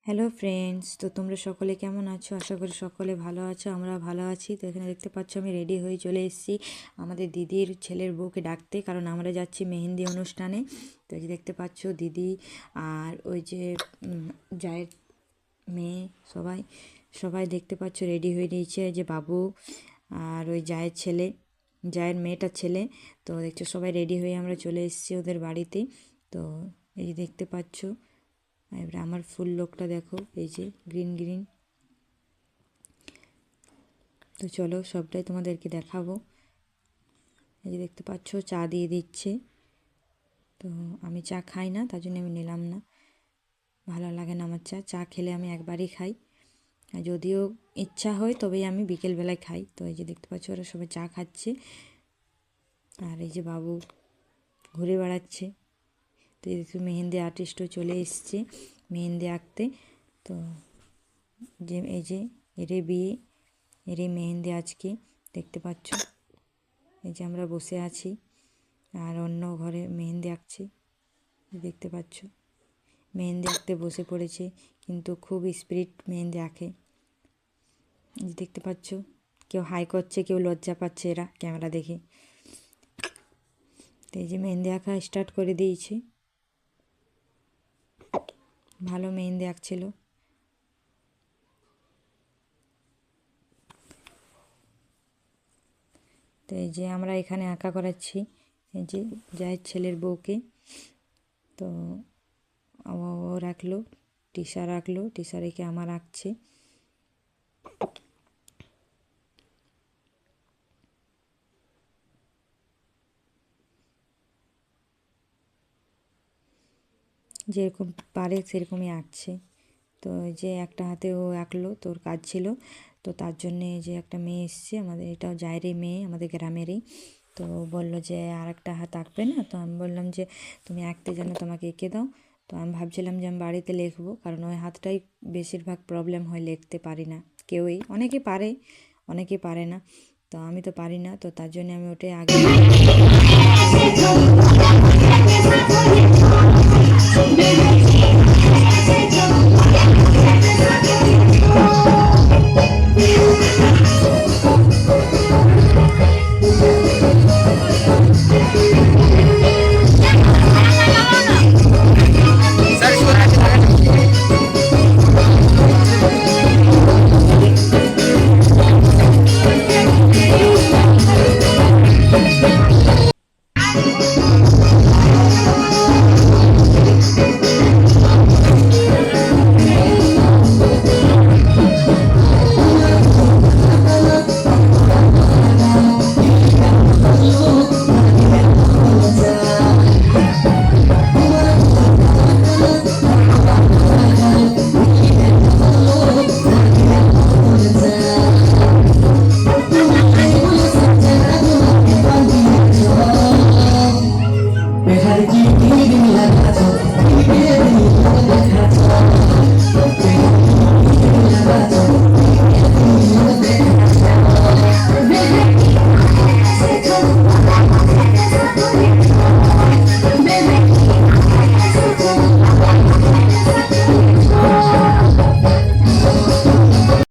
Hello friends, তো তোমরা সকলে কেমন আছো? আশা করি সকলে ভালো আছো, আমরা ভালো আছি। তো এখানে দেখতে পাচ্ছ আমি রেডি হয়ে চলে এসেছি আমাদের দিদির ছেলের বউকে ডাকতে, কারণ আমরা যাচ্ছি মেহেন্দি অনুষ্ঠানে। তো এই যে দেখতে পাচ্ছ দিদি আর ওই যে জায়ের মেয়ে সবাই সবাই দেখতে পাচ্ছ রেডি হয়ে নিয়েছে। যে বাবু আর ওই জায়ের ছেলে, জায়ের মেয়েটার ছেলে। তো দেখছো সবাই রেডি হয়ে আমরা চলে এসেছি ওদের বাড়িতে। তো এই যে দেখতে পাচ্ছ, এবারে আমার ফুল লোকটা দেখো, এই যে গ্রিন গ্রিন। তো চলো সবটাই তোমাদেরকে দেখাবো। এই যে দেখতে পাচ্ছ চা দিয়ে দিচ্ছে। তো আমি চা খাই না, তার জন্য আমি নিলাম না, ভালো লাগে না আমার চা। চা খেলে আমি একবারই খাই, আর যদিও ইচ্ছা হয় তবেই আমি বিকেলবেলায় খাই। তো এই যে দেখতে পাচ্ছ ওরা সবাই চা খাচ্ছে, আর এই যে বাবু ঘুরে বেড়াচ্ছে। তো এই দেখো মেহেন্দি আর্টিস্টও চলে এসছে মেহেন্দি আঁকতে। তো যে এই যে এরে বিয়ে, এরই মেহেন্দি আজকে দেখতে পাচ্ছ। এই যে আমরা বসে আছি আর অন্য ঘরে মেহেন্দি আঁকছে, দেখতে পাচ্ছ। মেহেন্দি আঁকতে বসে পড়েছে, কিন্তু খুব স্পিরিট মেহেন্দি আঁকে। এই যে দেখতে পাচ্ছ, কেউ হাই করছে, কেউ লজ্জা পাচ্ছে এরা ক্যামেরা দেখে। তো এই যে মেহেন্দি আঁকা স্টার্ট করে দিয়েছে, ভালো মেহেন্দি আঁকছিল। তো এই যে আমরা এখানে আঁকা করাচ্ছি এই যে জায়ের ছেলের বউকে। তো ও রাখলো, টিশা রাখলো, টিশা রেখে আমার আঁকছে। যেরকম পারে সেরকমই আঁকছে। তো যে একটা হাতে ও আঁকলো, তোর কাজ ছিল। তো তার জন্যে যে একটা মেয়ে এসছে আমাদের, এটাও জায়েরই মেয়ে, আমাদের গ্রামেরই। তো বললো যে আর একটা হাত আঁকবে না? তো আমি বললাম যে তুমি আঁকতে জানো, তোমাকে এঁকে দাও। তো আমি ভাবছিলাম যে আমি বাড়িতে লিখবো, কারণ ওই হাতটাই বেশিরভাগ প্রবলেম হয়, লিখতে পারি না কেউই। অনেকে পারে, অনেকে পারে না, তো আমি তো পারি না। তো তার জন্য আমি ওটাই আগে